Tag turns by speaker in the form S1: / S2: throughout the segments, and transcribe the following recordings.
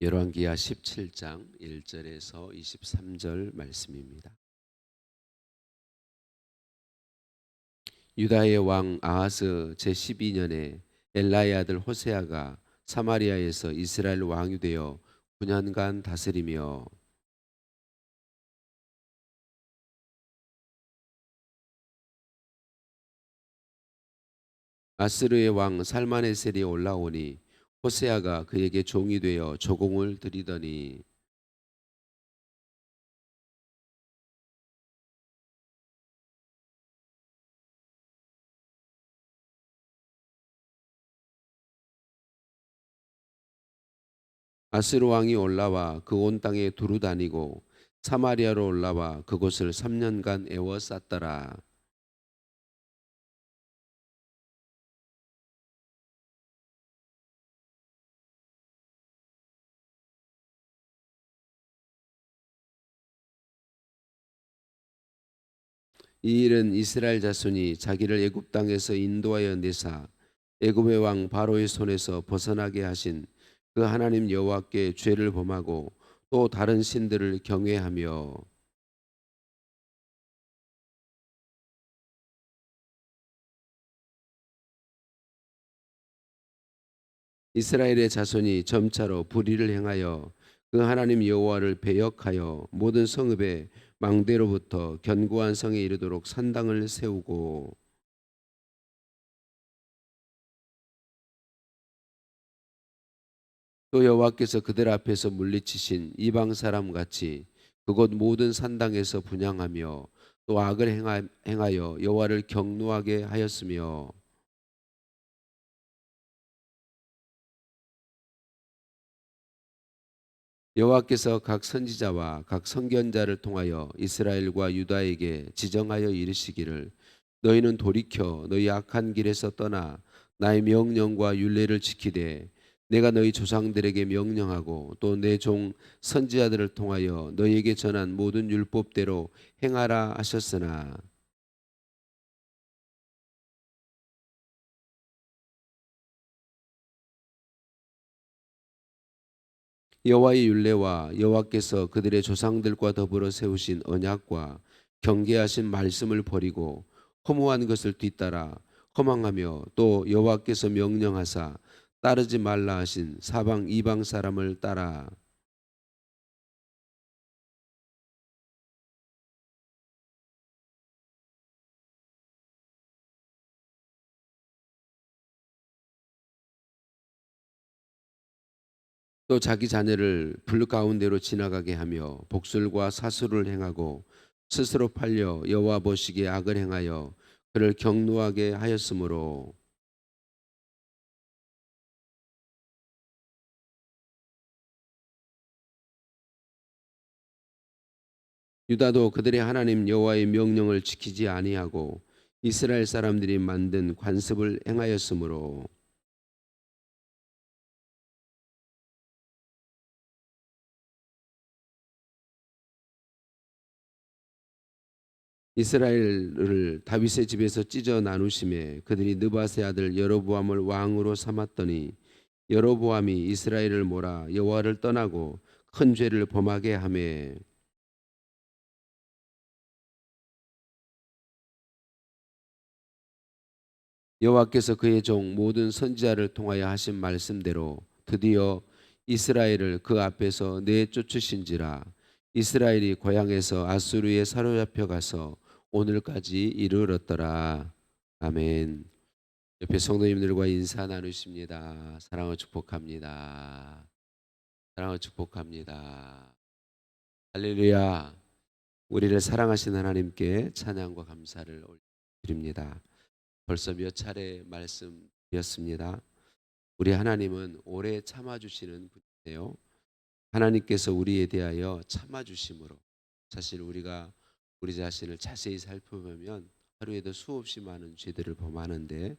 S1: 열왕기하 17장 1절에서 23절 말씀입니다. 유다의 왕 아하스 제12년에 엘라의 아들 호세아가 사마리아에서 이스라엘 왕이 되어 9년간 다스리며 아스르의 왕 살마네셀이 올라오니 호세아가 그에게 종이 되어 조공을 드리더니 아스르 왕이 올라와 그 온 땅에 두루 다니고 사마리아로 올라와 그곳을 3년간 에워쌌더라. 이 일은 이스라엘 자손이 자기를 애굽 땅에서 인도하여 내사 애굽의 왕 바로의 손에서 벗어나게 하신 그 하나님 여호와께 죄를 범하고 또 다른 신들을 경외하며 이스라엘의 자손이 점차로 불의를 행하여 그 하나님 여호와를 배역하여 모든 성읍의 망대로부터 견고한 성에 이르도록 산당을 세우고 또 여호와께서 그들 앞에서 물리치신 이방 사람 같이 그곳 모든 산당에서 분향하며 또 악을 행하여 여호와를 경노하게 하였으며 여호와께서 각 선지자와 각 선견자를 통하여 이스라엘과 유다에게 지정하여 이르시기를 너희는 돌이켜 너희 악한 길에서 떠나 나의 명령과 율례를 지키되 내가 너희 조상들에게 명령하고 또 내 종 선지자들을 통하여 너희에게 전한 모든 율법대로 행하라 하셨으나 여호와의 율례와 여호와께서 그들의 조상들과 더불어 세우신 언약과 경계하신 말씀을 버리고 허무한 것을 뒤따라 허망하며 또 여호와께서 명령하사 따르지 말라 하신 사방 이방 사람을 따라 또 자기 자녀를 불 가운데로 지나가게 하며 복술과 사수를 행하고 스스로 팔려 여호와 보시기에 악을 행하여 그를 경노하게 하였으므로 유다도 그들의 하나님 여호와의 명령을 지키지 아니하고 이스라엘 사람들이 만든 관습을 행하였으므로 이스라엘을 다윗의 집에서 찢어 나누심에 그들이 느바세 아들 여로보암을 왕으로 삼았더니 여로보암이 이스라엘을 몰아 여호와를 떠나고 큰 죄를 범하게 하매 여호와께서 그의 종 모든 선지자를 통하여 하신 말씀대로 드디어 이스라엘을 그 앞에서 내쫓으신지라 이스라엘이 고향에서 아수르에 사로잡혀 가서 오늘까지 이르렀더라. 아멘. 옆에 성도님들과 인사 나누십니다. 사랑을 축복합니다. 사랑을 축복합니다. 할렐루야. 우리를 사랑하신 하나님께 찬양과 감사를 드립니다. 벌써 몇 차례 말씀드렸습니다. 우리 하나님은 오래 참아주시는 분이세요. 하나님께서 우리에 대하여 참아주심으로 사실 우리가 우리 자신을 자세히 살펴보면 하루에도 수없이 많은 죄들을 범하는데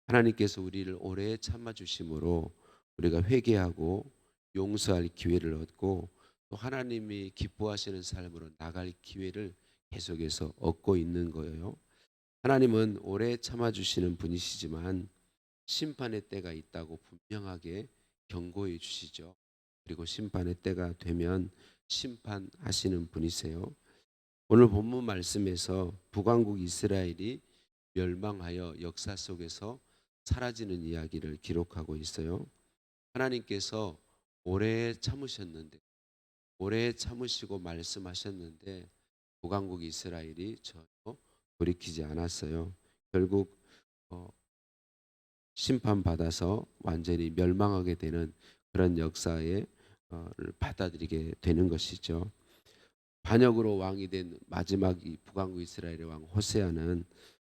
S1: 하나님께서 우리를 오래 참아주심으로 우리가 회개하고 용서할 기회를 얻고 또 하나님이 기뻐하시는 삶으로 나갈 기회를 계속해서 얻고 있는 거예요. 하나님은 오래 참아주시는 분이시지만 심판의 때가 있다고 분명하게 경고해 주시죠. 그리고 심판의 때가 되면 심판하시는 분이세요. 오늘 본문 말씀에서 북왕국 이스라엘이 멸망하여 역사 속에서 사라지는 이야기를 기록하고 있어요. 하나님께서 오래 참으셨는데, 오래 참으시고 말씀하셨는데 북왕국 이스라엘이 전혀 돌이키지 않았어요. 결국 어, 심판받아서 완전히 멸망하게 되는 그런 역사에 를 받아들이게 되는 것이죠. 반역으로 왕이 된 마지막 이 북왕국 이스라엘의 왕 호세아는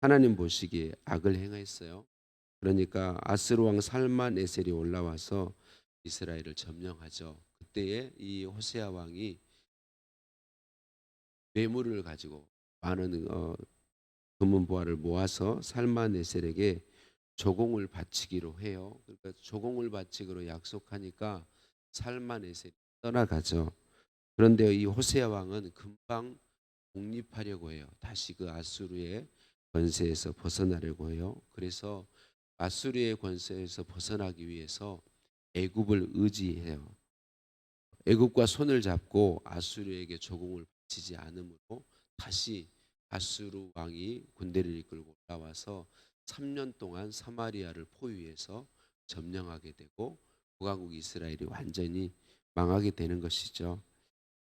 S1: 하나님 보시기에 악을 행했어요. 그러니까 아스루 왕 살만에셀이 올라와서 이스라엘을 점령하죠. 그때에 이 호세아 왕이 뇌물을 가지고 많은 금은보화를 모아서 살만에셀에게 조공을 바치기로 해요. 그러니까 조공을 바치기로 약속하니까 살만에셀이 떠나가죠. 그런데 이 호세아 왕은 금방 독립하려고 해요. 다시 그 아수르의 권세에서 벗어나려고 해요. 그래서 아수르의 권세에서 벗어나기 위해서 애굽을 의지해요. 애굽과 손을 잡고 아수르에게 조공을 바치지 않으므로 다시 아수르 왕이 군대를 이끌고 올라와서 3년 동안 사마리아를 포위해서 점령하게 되고 북왕국 이스라엘이 완전히 망하게 되는 것이죠.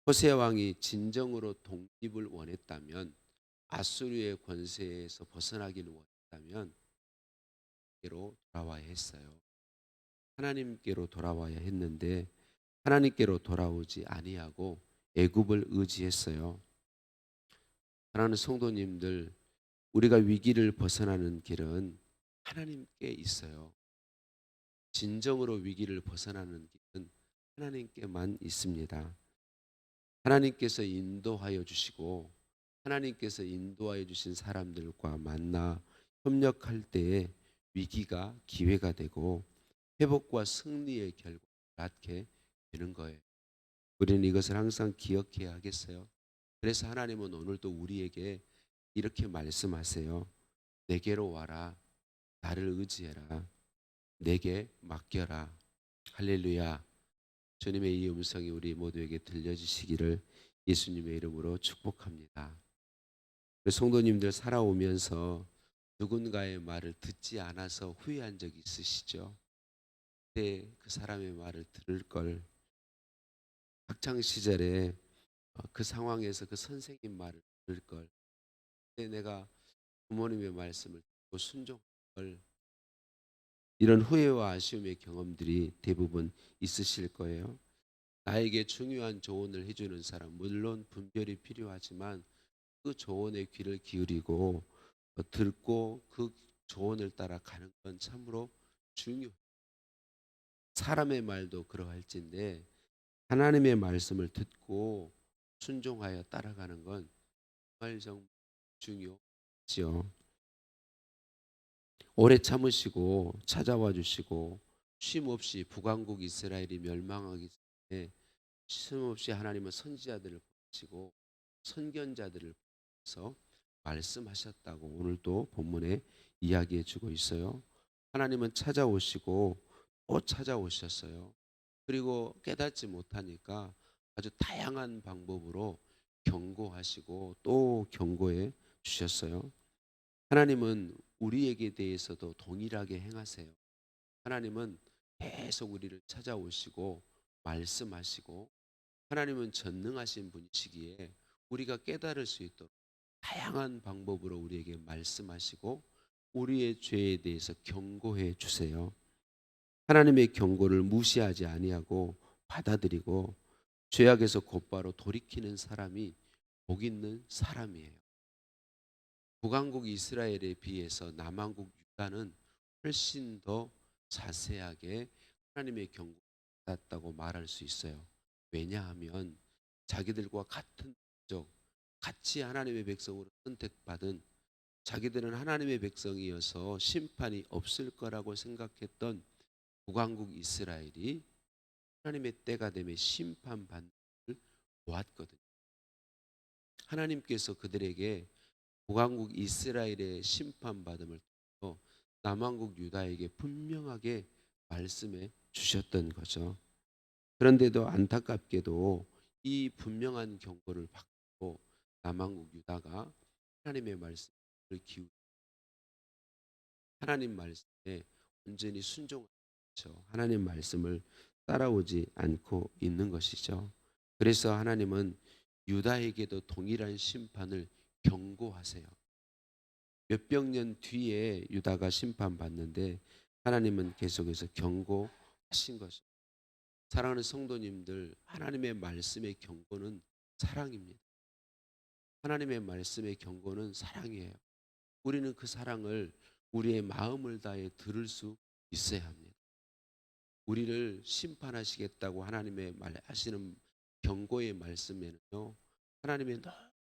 S1: 호세 왕이 진정으로 독립을 원했다면, 아수르의 권세에서 벗어나기를 원했다면 하나님께로 돌아와야 했어요. 하나님께로 돌아와야 했는데 하나님께로 돌아오지 아니하고 애굽을 의지했어요. 사랑하는 성도님들, 우리가 위기를 벗어나는 길은 하나님께 있어요. 진정으로 위기를 벗어나는 길은 하나님께만 있습니다. 하나님께서 인도하여 주시고 하나님께서 인도하여 주신 사람들과 만나 협력할 때에 위기가 기회가 되고 회복과 승리의 결과를 낳게 되는 거예요. 우리는 이것을 항상 기억해야 하겠어요. 그래서 하나님은 오늘도 우리에게 이렇게 말씀하세요. 내게로 와라. 나를 의지해라. 내게 맡겨라. 할렐루야. 주님의 이 음성이 우리 모두에게 들려지시기를 예수님의 이름으로 축복합니다. 성도님들, 살아오면서 누군가의 말을 듣지 않아서 후회한 적 있으시죠? 그때 그 사람의 말을 들을 걸, 학창 시절에 그 상황에서 그 선생님 말을 들을 걸, 그때 내가 부모님의 말씀을 듣고 순종할 걸, 이런 후회와 아쉬움의 경험들이 대부분 있으실 거예요. 나에게 중요한 조언을 해주는 사람, 물론 분별이 필요하지만 그 조언에 귀를 기울이고 듣고 그 조언을 따라 가는 건 참으로 중요해요. 사람의 말도 그러할진데 하나님의 말씀을 듣고 순종하여 따라가는 건 정말 중요하지요. 오래 참으시고 찾아와 주시고 쉼없이 북왕국 이스라엘이 멸망하기 전에 쉼없이 하나님은 선지자들을 보내시고 선견자들을 보내서 말씀하셨다고 오늘도 본문에 이야기해 주고 있어요. 하나님은 찾아오시고 또 찾아오셨어요. 그리고 깨닫지 못하니까 아주 다양한 방법으로 경고하시고 또 경고해 주셨어요. 하나님은 우리에게 대해서도 동일하게 행하세요. 하나님은 계속 우리를 찾아오시고 말씀하시고, 하나님은 전능하신 분이시기에 우리가 깨달을 수 있도록 다양한 방법으로 우리에게 말씀하시고 우리의 죄에 대해서 경고해 주세요. 하나님의 경고를 무시하지 아니하고 받아들이고 죄악에서 곧바로 돌이키는 사람이 복 있는 사람이에요. 북왕국 이스라엘에 비해서 남왕국 유다는 훨씬 더 자세하게 하나님의 경고를 받았다고 말할 수 있어요. 왜냐하면 자기들과 같은 족, 같이 하나님의 백성으로 선택받은, 자기들은 하나님의 백성이어서 심판이 없을 거라고 생각했던 북왕국 이스라엘이 하나님의 때가 되면 심판받는 걸 보았거든요. 하나님께서 그들에게 북왕국 이스라엘의 심판받음을 통해서 남왕국 유다에게 분명하게 말씀해 주셨던 거죠. 그런데도 안타깝게도 이 분명한 경고를 받고 남한국 유다가 하나님의 말씀을 기울이고 하나님 말씀에 온전히 순종하죠. 하나님 말씀을 따라오지 않고 있는 것이죠. 그래서 하나님은 유다에게도 동일한 심판을 경고하세요. 몇백 년 뒤에 유다가 심판받는데 하나님은 계속해서 경고하신 것입니다. 사랑하는 성도님들, 하나님의 말씀의 경고는 사랑입니다. 하나님의 말씀의 경고는 사랑이에요. 우리는 그 사랑을 우리의 마음을 다해 들을 수 있어야 합니다. 우리를 심판하시겠다고 하나님의 말하시는 경고의 말씀에는요, 하나님의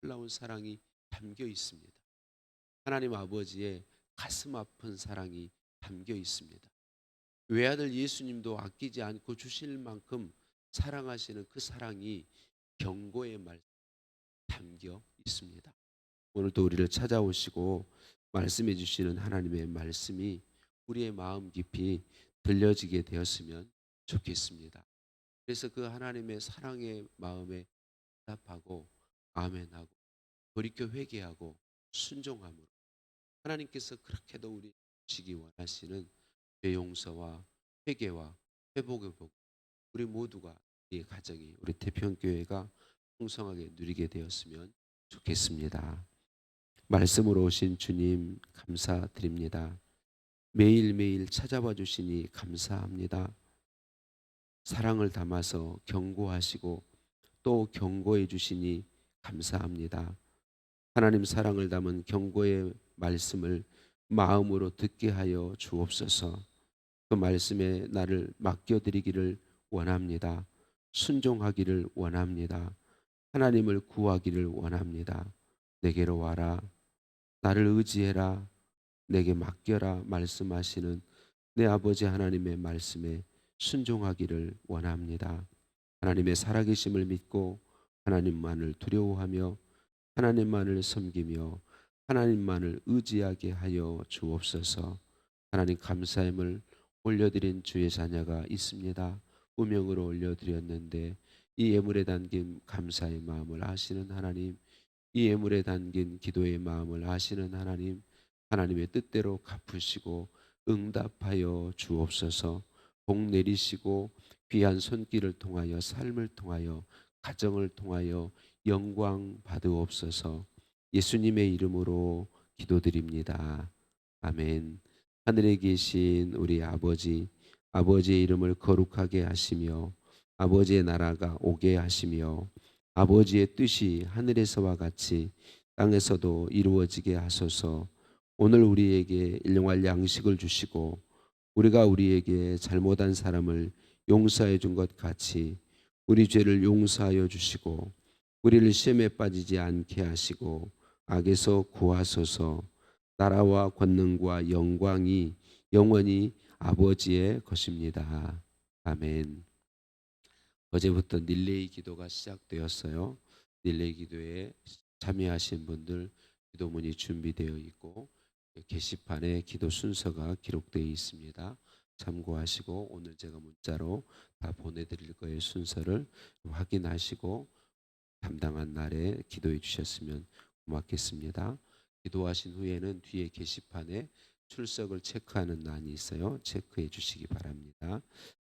S1: 놀라운 사랑이 담겨 있습니다. 하나님 아버지의 가슴 아픈 사랑이 담겨 있습니다. 외아들 예수님도 아끼지 않고 주실 만큼 사랑하시는 그 사랑이 경고의 말씀에 담겨 있습니다. 오늘도 우리를 찾아오시고 말씀해 주시는 하나님의 말씀이 우리의 마음 깊이 들려지게 되었으면 좋겠습니다. 그래서 그 하나님의 사랑의 마음에 답하고 아멘하고 돌이켜 회개하고 순종함으로 하나님께서 그렇게도 우리 주시기 원하시는 죄 용서와 회개와 회복의 복 우리 모두가 우리 가정이 우리 태평교회가 풍성하게 누리게 되었으면 좋겠습니다. 말씀으로 오신 주님 감사드립니다. 매일매일 찾아봐 주시니 감사합니다. 사랑을 담아서 경고하시고 또 경고해 주시니 감사합니다. 하나님 사랑을 담은 경고의 말씀을 마음으로 듣게 하여 주옵소서. 그 말씀에 나를 맡겨드리기를 원합니다. 순종하기를 원합니다. 하나님을 구하기를 원합니다. 내게로 와라. 나를 의지해라. 내게 맡겨라 말씀하시는 내 아버지 하나님의 말씀에 순종하기를 원합니다. 하나님의 살아계심을 믿고 하나님만을 두려워하며 하나님만을 섬기며 하나님만을 의지하게 하여 주옵소서. 하나님 감사함을 올려드린 주의 자녀가 있습니다. 우명으로 올려드렸는데 이 예물에 담긴 감사의 마음을 아시는 하나님, 이 예물에 담긴 기도의 마음을 아시는 하나님, 하나님의 뜻대로 갚으시고 응답하여 주옵소서. 복 내리시고 귀한 손길을 통하여 삶을 통하여 가정을 통하여 영광 받으옵소서. 예수님의 이름으로 기도드립니다. 아멘. 하늘에 계신 우리 아버지, 아버지의 이름을 거룩하게 하시며 아버지의 나라가 오게 하시며 아버지의 뜻이 하늘에서와 같이 땅에서도 이루어지게 하소서. 오늘 우리에게 일용할 양식을 주시고 우리가 우리에게 잘못한 사람을 용서해 준 것 같이 우리 죄를 용서하여 주시고 우리를 시험에 빠지지 않게 하시고 악에서 구하소서. 나라와 권능과 영광이 영원히 아버지의 것입니다. 아멘. 어제부터 릴레이 기도가 시작되었어요. 릴레이 기도에 참여하신 분들 기도문이 준비되어 있고 게시판에 기도 순서가 기록되어 있습니다. 참고하시고 오늘 제가 문자로 다 보내드릴 거예요. 순서를 확인하시고 담당한 날에 기도해 주셨으면 고맙겠습니다. 기도하신 후에는 뒤에 게시판에 출석을 체크하는欄이 있어요. 체크해 주시기 바랍니다.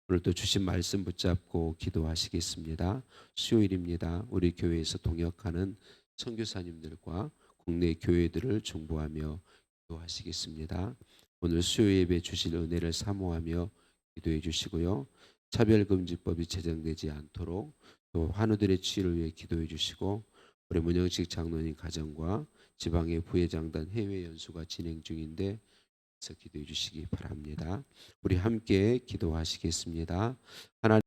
S1: 오늘도 주신 말씀 붙잡고 기도하시겠습니다. 수요일입니다. 우리 교회에서 동역하는 선교사님들과 국내 교회들을 중보하며 기도하시겠습니다. 오늘 수요 예배 주실 은혜를 사모하며 기도해 주시고요. 차별금지법이 제정되지 않도록 또 환우들의 치유를 위해 기도해 주시고 우리 문영식 장로님 가정과 지방의 부회장단 해외 연수가 진행 중인데 기도해 주시기 바랍니다. 우리 함께 기도하시겠습니다. 하나님